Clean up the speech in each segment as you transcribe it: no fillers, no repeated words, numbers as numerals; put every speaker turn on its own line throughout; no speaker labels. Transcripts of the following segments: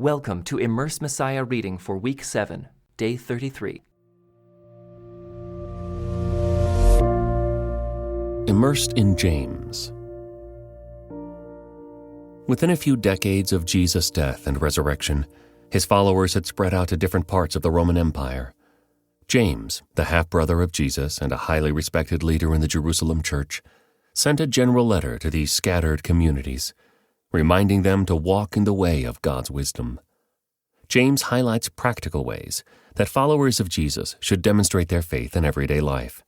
Welcome to Immerse Messiah reading for Week 7, Day 33.
Immersed in James. Within a few decades of Jesus' death and resurrection, his followers had spread out to different parts of the Roman Empire. James, the half-brother of Jesus and a highly respected leader in the Jerusalem church, sent a general letter to these scattered communities, reminding them to walk in the way of God's wisdom. James highlights practical ways that followers of Jesus should demonstrate their faith in everyday life.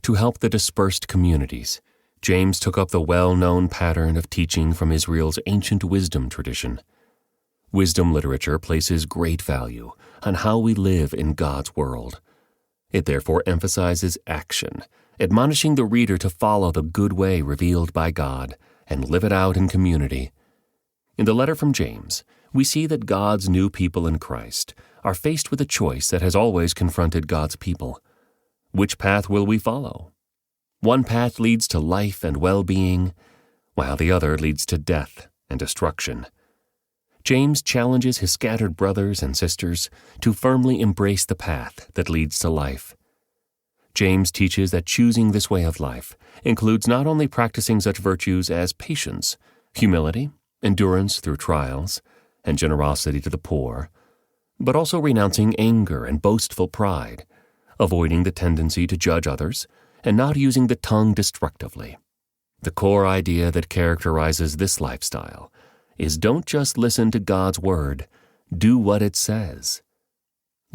To help the dispersed communities, James took up the well-known pattern of teaching from Israel's ancient wisdom tradition. Wisdom literature places great value on how we live in God's world. It therefore emphasizes action, admonishing the reader to follow the good way revealed by God and live it out in community. In the letter from James, we see that God's new people in Christ are faced with a choice that has always confronted God's people. Which path will we follow? One path leads to life and well-being, while the other leads to death and destruction. James challenges his scattered brothers and sisters to firmly embrace the path that leads to life. James teaches that choosing this way of life includes not only practicing such virtues as patience, humility, endurance through trials, and generosity to the poor, but also renouncing anger and boastful pride, avoiding the tendency to judge others, and not using the tongue destructively. The core idea that characterizes this lifestyle is don't just listen to God's word, do what it says.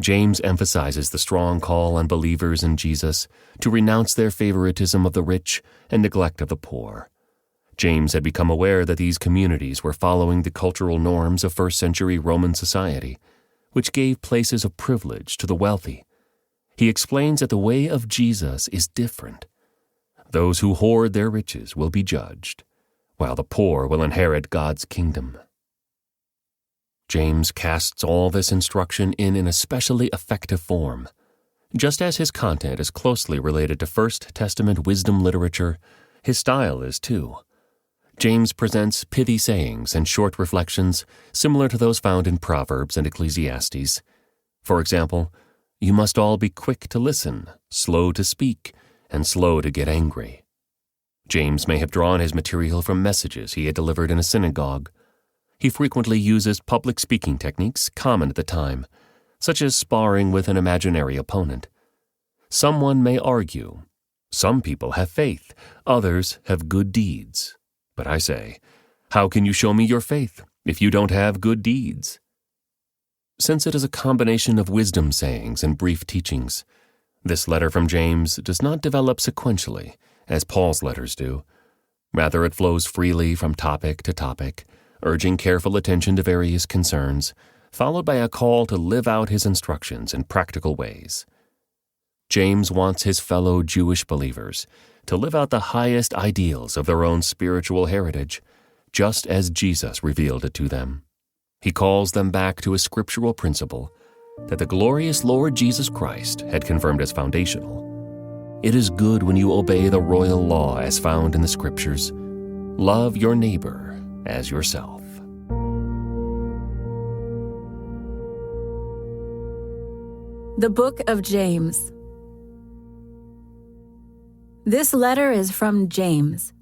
James emphasizes the strong call on believers in Jesus to renounce their favoritism of the rich and neglect of the poor. James had become aware that these communities were following the cultural norms of first-century Roman society, which gave places of privilege to the wealthy. He explains that the way of Jesus is different. Those who hoard their riches will be judged, while the poor will inherit God's kingdom. James casts all this instruction in an especially effective form. Just as his content is closely related to First Testament wisdom literature, his style is too. James presents pithy sayings and short reflections similar to those found in Proverbs and Ecclesiastes. For example, you must all be quick to listen, slow to speak, and slow to get angry. James may have drawn his material from messages he had delivered in a synagogue. He frequently uses public speaking techniques common at the time, such as sparring with an imaginary opponent. Someone may argue, some people have faith, others have good deeds. But I say, how can you show me your faith if you don't have good deeds? Since it is a combination of wisdom sayings and brief teachings, this letter from James does not develop sequentially, as Paul's letters do. Rather, it flows freely from topic to topic, urging careful attention to various concerns, followed by a call to live out his instructions in practical ways. James wants his fellow Jewish believers to live out the highest ideals of their own spiritual heritage, just as Jesus revealed it to them. He calls them back to a scriptural principle that the glorious Lord Jesus Christ had confirmed as foundational. It is good when you obey the royal law as found in the Scriptures. Love your neighbor as yourself.
The Book of James. This letter is from James,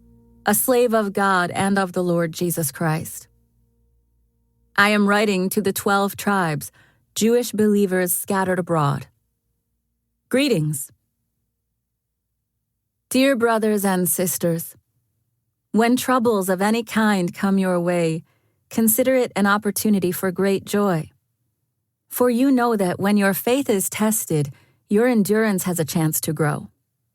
a slave of God and of the Lord Jesus Christ. I am writing to the 12 tribes, Jewish believers scattered abroad. Greetings. Dear brothers and sisters, when troubles of any kind come your way, consider it an opportunity for great joy. For you know that when your faith is tested, your endurance has a chance to grow.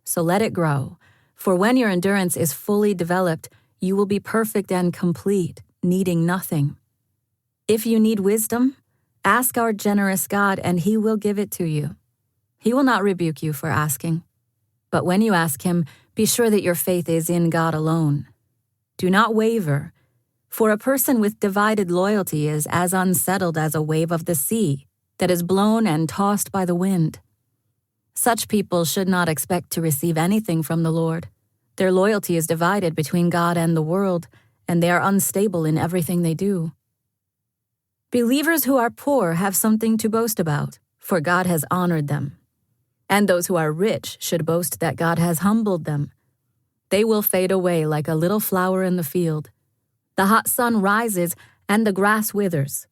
So let it grow, for when your endurance is fully developed, you will be perfect and complete, needing nothing. If you need wisdom, ask our generous God, and He will give it to you. He will not rebuke you for asking. But when you ask Him, be sure that your faith is in God alone. Do not waver, for a person with divided loyalty is as unsettled as a wave of the sea that is blown and tossed by the wind. Such people should not expect to receive anything from the Lord. Their loyalty is divided between God and the world, and they are unstable in everything they do. Believers who are poor have something to boast about, for God has honored them. And those who are rich should boast that God has humbled them. They will fade away like a little flower in the field. The hot sun rises, and the grass withers.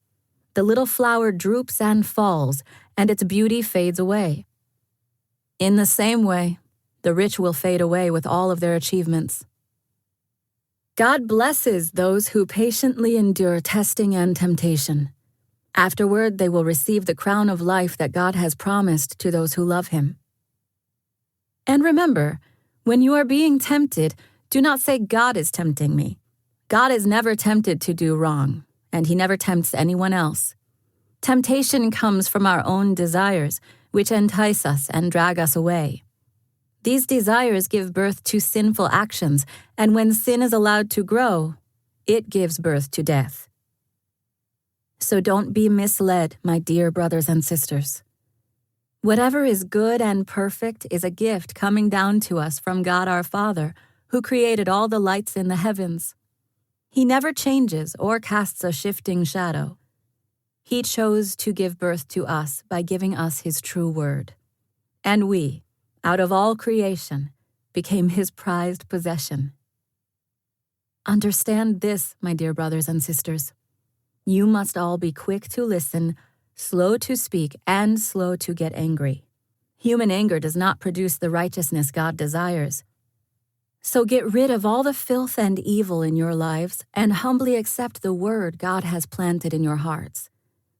The little flower droops and falls, and its beauty fades away. In the same way, the rich will fade away with all of their achievements. God blesses those who patiently endure testing and temptation. Afterward, they will receive the crown of life that God has promised to those who love Him. And remember, when you are being tempted, do not say, "God is tempting me." God is never tempted to do wrong, and He never tempts anyone else. Temptation comes from our own desires, which entice us and drag us away. These desires give birth to sinful actions, and when sin is allowed to grow, it gives birth to death. So don't be misled, my dear brothers and sisters. Whatever is good and perfect is a gift coming down to us from God our Father, who created all the lights in the heavens. He never changes or casts a shifting shadow. He chose to give birth to us by giving us His true word. And we, out of all creation, became His prized possession. Understand this, my dear brothers and sisters. You must all be quick to listen, slow to speak, and slow to get angry. Human anger does not produce the righteousness God desires. So get rid of all the filth and evil in your lives and humbly accept the word God has planted in your hearts,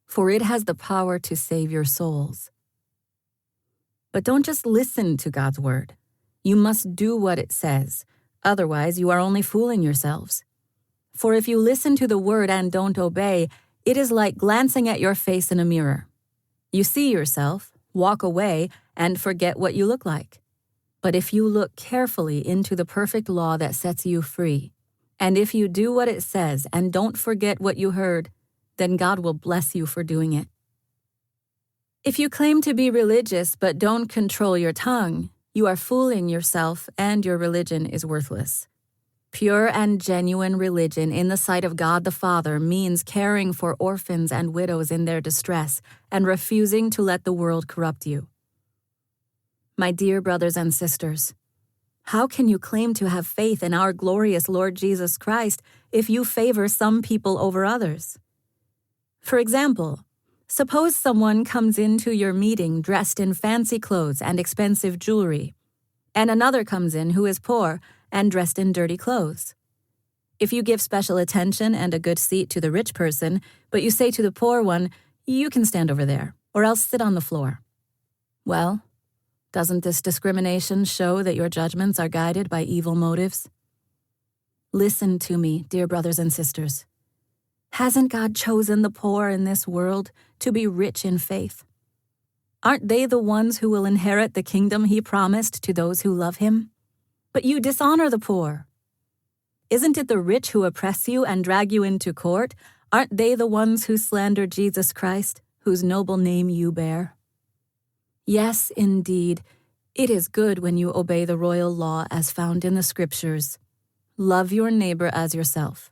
for it has the power to save your souls. But don't just listen to God's word. You must do what it says. Otherwise, you are only fooling yourselves. For if you listen to the word and don't obey, it is like glancing at your face in a mirror. You see yourself, walk away, and forget what you look like. But if you look carefully into the perfect law that sets you free, and if you do what it says and don't forget what you heard, then God will bless you for doing it. If you claim to be religious but don't control your tongue, you are fooling yourself and your religion is worthless. Pure and genuine religion in the sight of God the Father means caring for orphans and widows in their distress and refusing to let the world corrupt you. My dear brothers and sisters, how can you claim to have faith in our glorious Lord Jesus Christ if you favor some people over others? For example, suppose someone comes into your meeting dressed in fancy clothes and expensive jewelry, and another comes in who is poor and dressed in dirty clothes. If you give special attention and a good seat to the rich person, but you say to the poor one, "You can stand over there, or else sit on the floor." Well, doesn't this discrimination show that your judgments are guided by evil motives? Listen to me, dear brothers and sisters. Hasn't God chosen the poor in this world to be rich in faith? Aren't they the ones who will inherit the kingdom He promised to those who love Him? But you dishonor the poor. Isn't it the rich who oppress you and drag you into court? Aren't they the ones who slander Jesus Christ, whose noble name you bear? Yes, indeed, it is good when you obey the royal law as found in the Scriptures. Love your neighbor as yourself.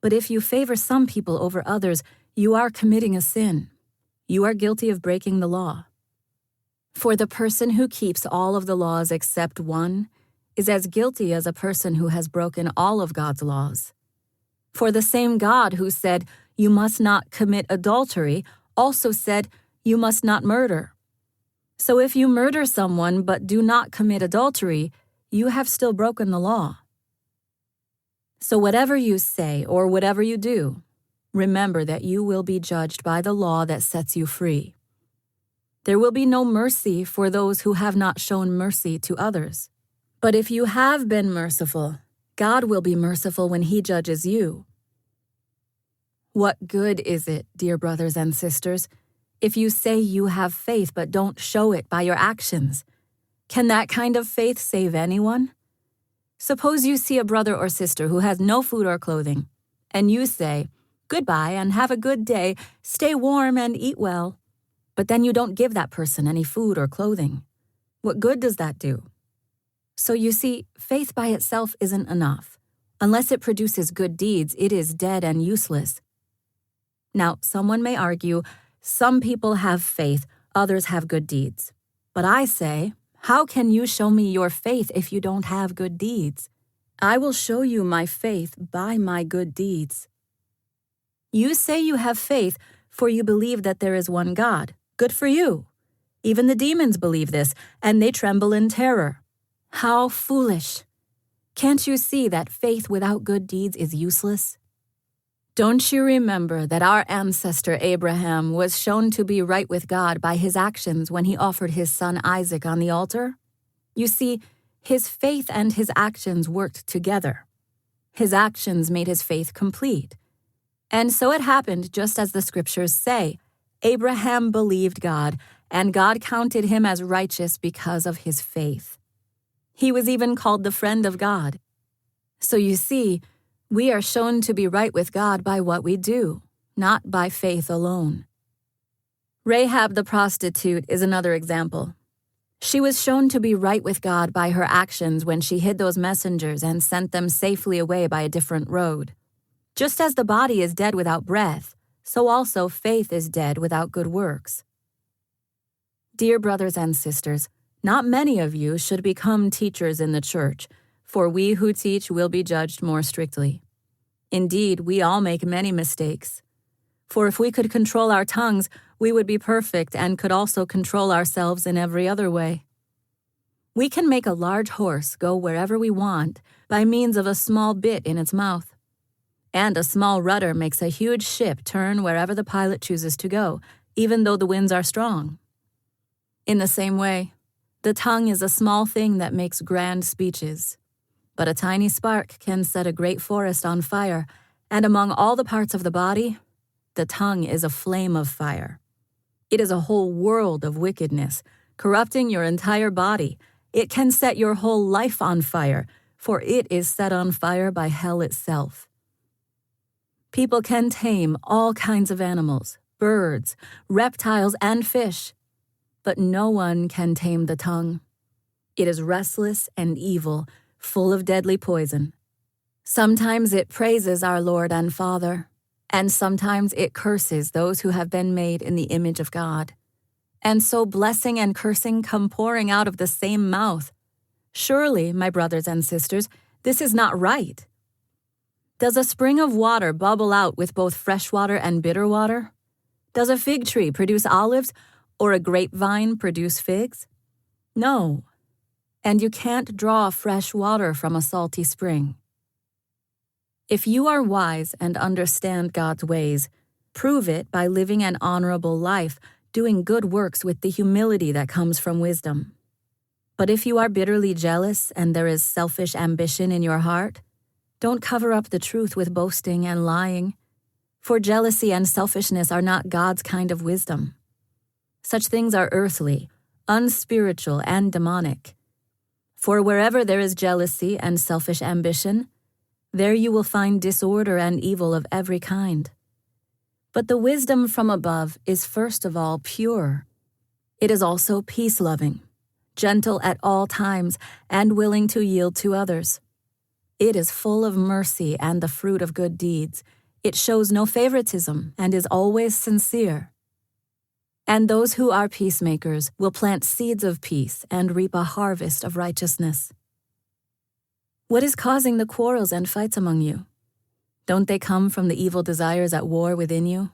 But if you favor some people over others, you are committing a sin. You are guilty of breaking the law. For the person who keeps all of the laws except one is as guilty as a person who has broken all of God's laws. For the same God who said, "You must not commit adultery," also said, "You must not murder." So if you murder someone but do not commit adultery, you have still broken the law. So whatever you say or whatever you do, remember that you will be judged by the law that sets you free. There will be no mercy for those who have not shown mercy to others. But if you have been merciful, God will be merciful when He judges you. What good is it, dear brothers and sisters, if you say you have faith but don't show it by your actions? Can that kind of faith save anyone? Suppose you see a brother or sister who has no food or clothing, and you say, "Goodbye and have a good day, stay warm and eat well," but then you don't give that person any food or clothing. What good does that do? So you see, faith by itself isn't enough. Unless it produces good deeds, it is dead and useless. Now, someone may argue, some people have faith, others have good deeds. But I say, how can you show me your faith if you don't have good deeds? I will show you my faith by my good deeds. You say you have faith, for you believe that there is one God. Good for you. Even the demons believe this, and they tremble in terror. How foolish! Can't you see that faith without good deeds is useless? Don't you remember that our ancestor Abraham was shown to be right with God by his actions when he offered his son Isaac on the altar? You see, his faith and his actions worked together. His actions made his faith complete. And so it happened just as the scriptures say. Abraham believed God, and God counted him as righteous because of his faith. He was even called the friend of God. So you see, we are shown to be right with God by what we do, not by faith alone. Rahab the prostitute is another example. She was shown to be right with God by her actions when she hid those messengers and sent them safely away by a different road. Just as the body is dead without breath, so also faith is dead without good works. Dear brothers and sisters, not many of you should become teachers in the church, for we who teach will be judged more strictly. Indeed, we all make many mistakes. For if we could control our tongues, we would be perfect and could also control ourselves in every other way. We can make a large horse go wherever we want by means of a small bit in its mouth. And a small rudder makes a huge ship turn wherever the pilot chooses to go, even though the winds are strong. In the same way, the tongue is a small thing that makes grand speeches. But a tiny spark can set a great forest on fire, and among all the parts of the body, the tongue is a flame of fire. It is a whole world of wickedness, corrupting your entire body. It can set your whole life on fire, for it is set on fire by hell itself. People can tame all kinds of animals, birds, reptiles, and fish, but no one can tame the tongue. It is restless and evil, full of deadly poison. Sometimes it praises our Lord and Father, and sometimes it curses those who have been made in the image of God. And so blessing and cursing come pouring out of the same mouth. Surely, my brothers and sisters, this is not right. Does a spring of water bubble out with both fresh water and bitter water? Does a fig tree produce olives, or a grapevine produce figs? No. And you can't draw fresh water from a salty spring. If you are wise and understand God's ways, prove it by living an honorable life, doing good works with the humility that comes from wisdom. But if you are bitterly jealous and there is selfish ambition in your heart, don't cover up the truth with boasting and lying, for jealousy and selfishness are not God's kind of wisdom. Such things are earthly, unspiritual, and demonic. For wherever there is jealousy and selfish ambition, there you will find disorder and evil of every kind. But the wisdom from above is first of all pure. It is also peace-loving, gentle at all times, and willing to yield to others. It is full of mercy and the fruit of good deeds. It shows no favoritism and is always sincere. And those who are peacemakers will plant seeds of peace and reap a harvest of righteousness. What is causing the quarrels and fights among you? Don't they come from the evil desires at war within you?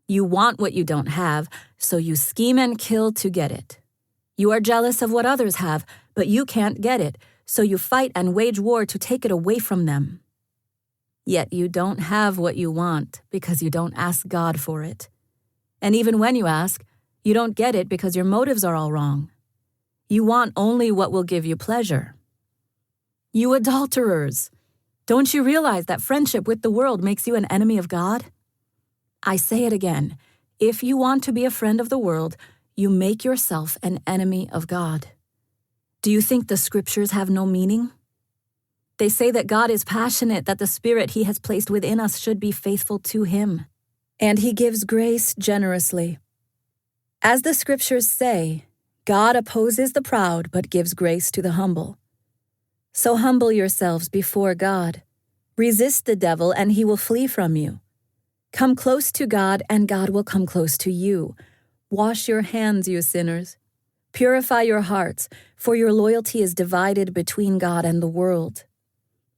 You want what you don't have, so you scheme and kill to get it. You are jealous of what others have, but you can't get it, so you fight and wage war to take it away from them. Yet you don't have what you want because you don't ask God for it. And even when you ask, you don't get it because your motives are all wrong. You want only what will give you pleasure. You adulterers! Don't you realize that friendship with the world makes you an enemy of God? I say it again. If you want to be a friend of the world, you make yourself an enemy of God. Do you think the scriptures have no meaning? They say that God is passionate, that the Spirit He has placed within us should be faithful to Him, and He gives grace generously. As the scriptures say, God opposes the proud but gives grace to the humble. So humble yourselves before God. Resist the devil and he will flee from you. Come close to God, and God will come close to you. Wash your hands, you sinners. Purify your hearts, for your loyalty is divided between God and the world.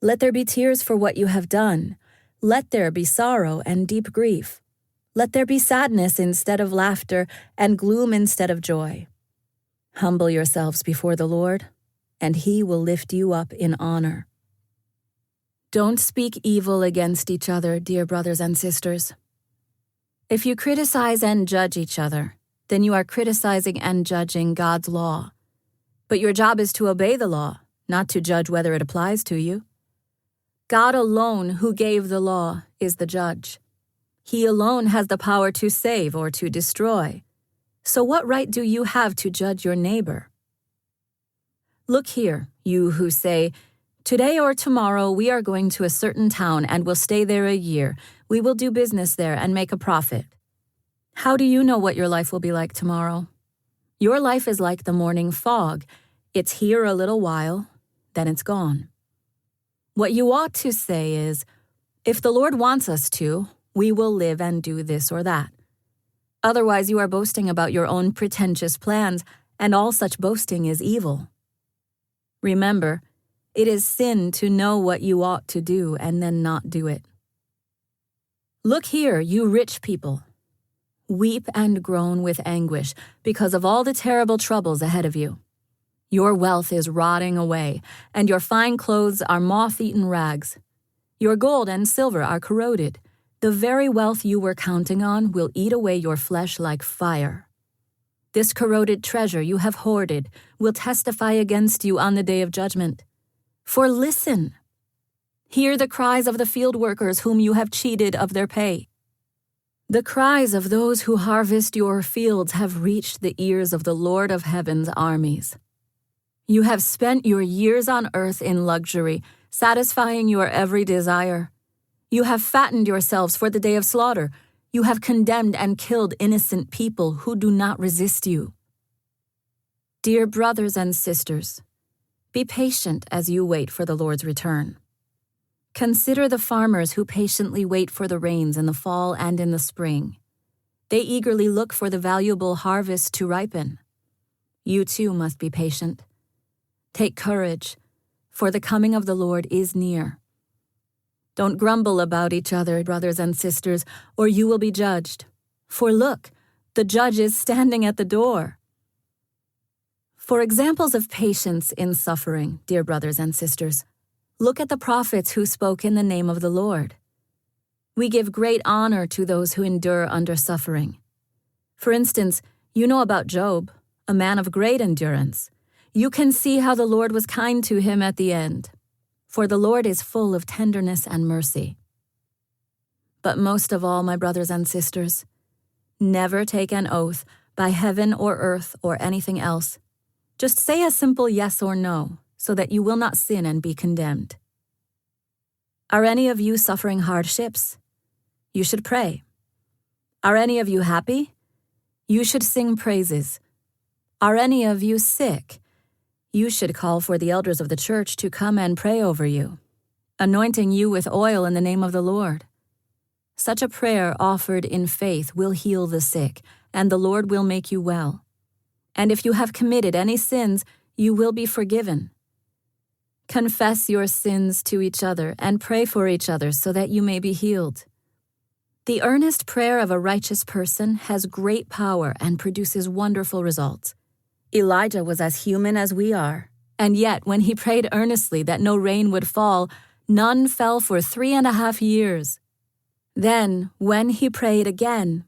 Let there be tears for what you have done. Let there be sorrow and deep grief. Let there be sadness instead of laughter and gloom instead of joy. Humble yourselves before the Lord, and He will lift you up in honor. Don't speak evil against each other, dear brothers and sisters. If you criticize and judge each other, then you are criticizing and judging God's law. But your job is to obey the law, not to judge whether it applies to you. God alone, who gave the law, is the judge. He alone has the power to save or to destroy. So what right do you have to judge your neighbor? Look here, you who say, "Today or tomorrow we are going to a certain town and will stay there a year. We will do business there and make a profit." How do you know what your life will be like tomorrow? Your life is like the morning fog. It's here a little while, then it's gone. What you ought to say is, if the Lord wants us to, we will live and do this or that. Otherwise, you are boasting about your own pretentious plans, and all such boasting is evil. Remember, it is sin to know what you ought to do and then not do it. Look here, you rich people. Weep and groan with anguish because of all the terrible troubles ahead of you. Your wealth is rotting away, and your fine clothes are moth-eaten rags. Your gold and silver are corroded. The very wealth you were counting on will eat away your flesh like fire. This corroded treasure you have hoarded will testify against you on the day of judgment. For listen, hear the cries of the field workers whom you have cheated of their pay. The cries of those who harvest your fields have reached the ears of the Lord of Heaven's armies. You have spent your years on earth in luxury, satisfying your every desire. You have fattened yourselves for the day of slaughter. You have condemned and killed innocent people who do not resist you. Dear brothers and sisters, be patient as you wait for the Lord's return. Consider the farmers who patiently wait for the rains in the fall and in the spring. They eagerly look for the valuable harvest to ripen. You too must be patient. Take courage, for the coming of the Lord is near. Don't grumble about each other, brothers and sisters, or you will be judged. For look, the judge is standing at the door. For examples of patience in suffering, dear brothers and sisters, look at the prophets who spoke in the name of the Lord. We give great honor to those who endure under suffering. For instance, you know about Job, a man of great endurance. You can see how the Lord was kind to him at the end. For the Lord is full of tenderness and mercy. But most of all, my brothers and sisters, never take an oath by heaven or earth or anything else. Just say a simple yes or no, so that you will not sin and be condemned. Are any of you suffering hardships? You should pray. Are any of you happy? You should sing praises. Are any of you sick? You should call for the elders of the church to come and pray over you, anointing you with oil in the name of the Lord. Such a prayer offered in faith will heal the sick, and the Lord will make you well. And if you have committed any sins, you will be forgiven. Confess your sins to each other and pray for each other so that you may be healed. The earnest prayer of a righteous person has great power and produces wonderful results. Elijah was as human as we are, and yet when he prayed earnestly that no rain would fall, none fell for 3.5 years. Then, when he prayed again,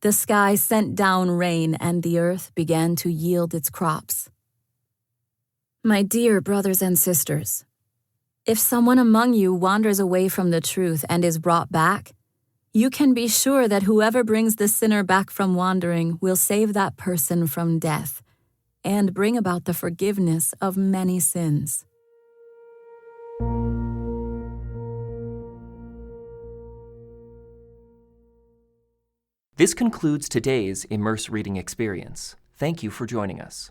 the sky sent down rain and the earth began to yield its crops. My dear brothers and sisters, if someone among you wanders away from the truth and is brought back, you can be sure that whoever brings the sinner back from wandering will save that person from death and bring about the forgiveness of many sins.
This concludes today's Immerse reading experience. Thank you for joining us.